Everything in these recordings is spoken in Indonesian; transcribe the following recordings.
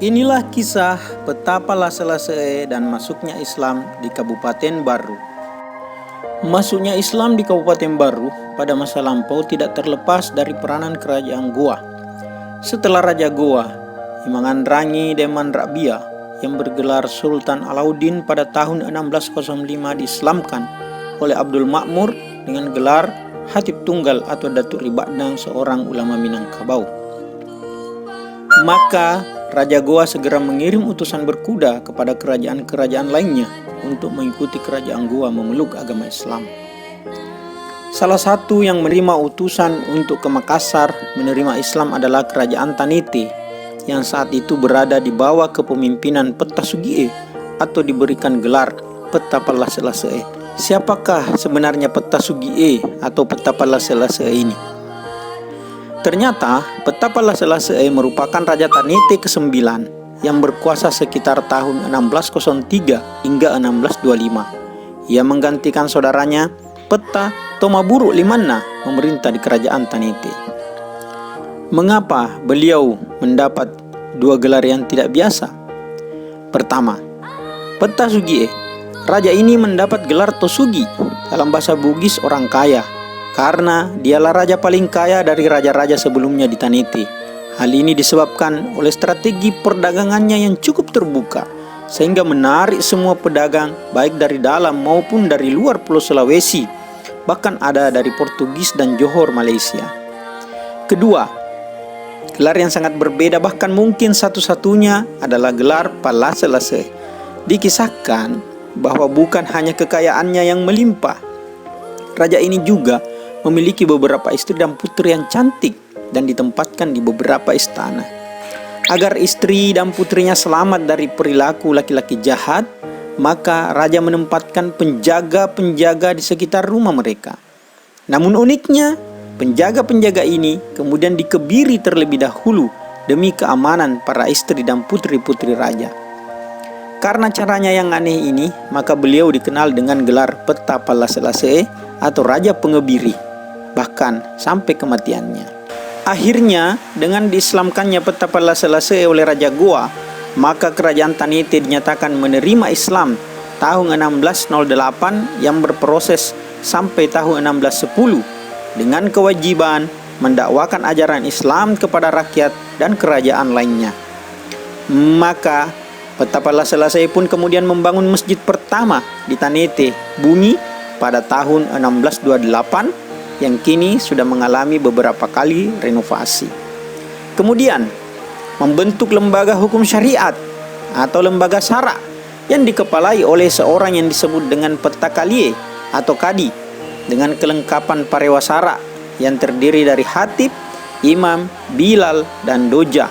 Inilah kisah betapa Lasela-Se'e dan masuknya Islam di Kabupaten Baru. Masuknya Islam di Kabupaten Baru pada masa lampau tidak terlepas dari peranan kerajaan Goa. Setelah Raja Goa, Imangandrangi Deman Rabia yang bergelar Sultan Alauddin pada tahun 1605 diislamkan oleh Abdul Makmur dengan gelar Hatib Tunggal atau Datuk Ribadang, seorang ulama Minangkabau. Maka Raja Goa segera mengirim utusan berkuda kepada kerajaan-kerajaan lainnya untuk mengikuti kerajaan Goa memeluk agama Islam. Salah satu yang menerima utusan untuk ke Makassar menerima Islam adalah kerajaan Tanete yang saat itu berada di bawah kepemimpinan Peta Sugihye atau diberikan gelar Petapa Lasela-Se'e. Siapakah sebenarnya Peta Sugihye atau Petapa Lasela-Se'e ini? Ternyata Petapa Lasela-Se'e merupakan Raja Tanete ke-9 yang berkuasa sekitar tahun 1603 hingga 1625. Ia menggantikan saudaranya Peta Tomaburu Limanna memerintah di kerajaan Tanete. Mengapa beliau mendapat dua gelar yang tidak biasa? Pertama, Peta Sugihye. Raja ini mendapat gelar Tosugi, dalam bahasa Bugis orang kaya, karena dialah raja paling kaya dari raja-raja sebelumnya di Tanete. Hal ini disebabkan oleh strategi perdagangannya yang cukup terbuka, sehingga menarik semua pedagang baik dari dalam maupun dari luar Pulau Sulawesi, bahkan ada dari Portugis dan Johor Malaysia. Kedua, gelar yang sangat berbeda bahkan mungkin satu-satunya adalah gelar Lasela-Se'e. Dikisahkan bahwa bukan hanya kekayaannya yang melimpah, raja ini juga memiliki beberapa istri dan putri yang cantik dan ditempatkan di beberapa istana. Agar istri dan putrinya selamat dari perilaku laki-laki jahat, maka raja menempatkan penjaga-penjaga di sekitar rumah mereka. Namun uniknya, penjaga-penjaga ini kemudian dikebiri terlebih dahulu demi keamanan para istri dan putri-putri raja. Karena caranya yang aneh ini, maka beliau dikenal dengan gelar Petapa Lasela-Se'e atau Raja Pengebiri, bahkan sampai kematiannya. Akhirnya, dengan diislamkannya Petapa Lasela-Se'e oleh Raja Goa, maka kerajaan Tanete dinyatakan menerima Islam tahun 1608 yang berproses sampai tahun 1610 dengan kewajiban mendakwakan ajaran Islam kepada rakyat dan kerajaan lainnya. Maka Petapa Lasela-Se'e pun kemudian membangun masjid pertama di Tanete Bumi pada tahun 1628 yang kini sudah mengalami beberapa kali renovasi. Kemudian membentuk lembaga hukum syariat atau lembaga syara yang dikepalai oleh seorang yang disebut dengan Peta Kalie atau Kadi dengan kelengkapan parewasara yang terdiri dari khatib, imam, bilal, dan doja.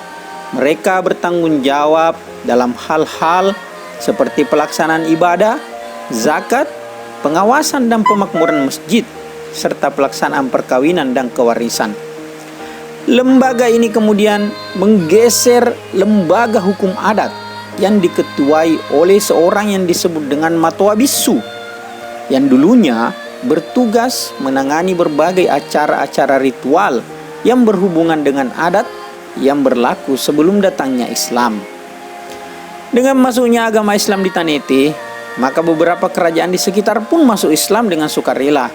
Mereka bertanggung jawab dalam hal-hal seperti pelaksanaan ibadah, zakat, pengawasan dan pemakmuran masjid, serta pelaksanaan perkawinan dan kewarisan. Lembaga ini kemudian menggeser lembaga hukum adat yang diketuai oleh seorang yang disebut dengan Matua Bisu, yang dulunya bertugas menangani berbagai acara-acara ritual yang berhubungan dengan adat yang berlaku sebelum datangnya Islam. Dengan masuknya agama Islam di Tanete, maka beberapa kerajaan di sekitar pun masuk Islam dengan sukarela,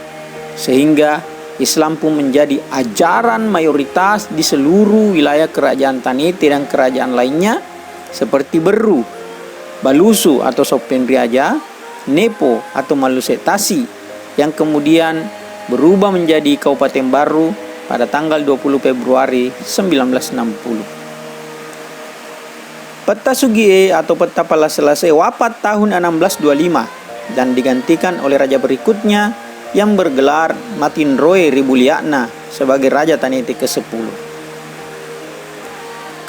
sehingga Islam pun menjadi ajaran mayoritas di seluruh wilayah kerajaan Tanete dan kerajaan lainnya seperti Beru, Balusu atau Sopendriaja, Nepo atau Malusetasi yang kemudian berubah menjadi Kabupaten Baru pada tanggal 20 Februari 1960. Peta Sugihye atau Petapa Lasela-Se'e wafat tahun 1625 dan digantikan oleh raja berikutnya yang bergelar Matinroe Ribuliakna sebagai Raja Tanete ke-10.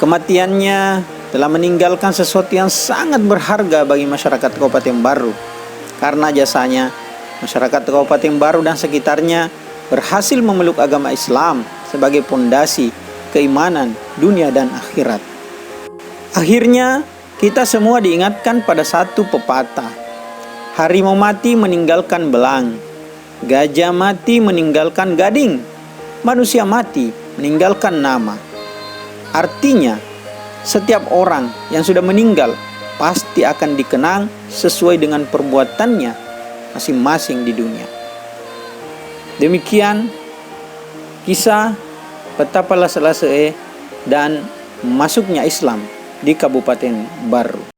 Kematiannya telah meninggalkan sesuatu yang sangat berharga bagi masyarakat Kabupaten Baru. Karena jasanya, masyarakat Kabupaten Baru dan sekitarnya berhasil memeluk agama Islam sebagai pondasi keimanan dunia dan akhirat. Akhirnya, kita semua diingatkan pada satu pepatah. Harimau mati meninggalkan belang, gajah mati meninggalkan gading, manusia mati meninggalkan nama. Artinya, Setiap orang yang sudah meninggal pasti akan dikenang sesuai dengan perbuatannya masing-masing di dunia. Demikian kisah betapa Lase-Lase dan masuknya Islam di Kabupaten Baru.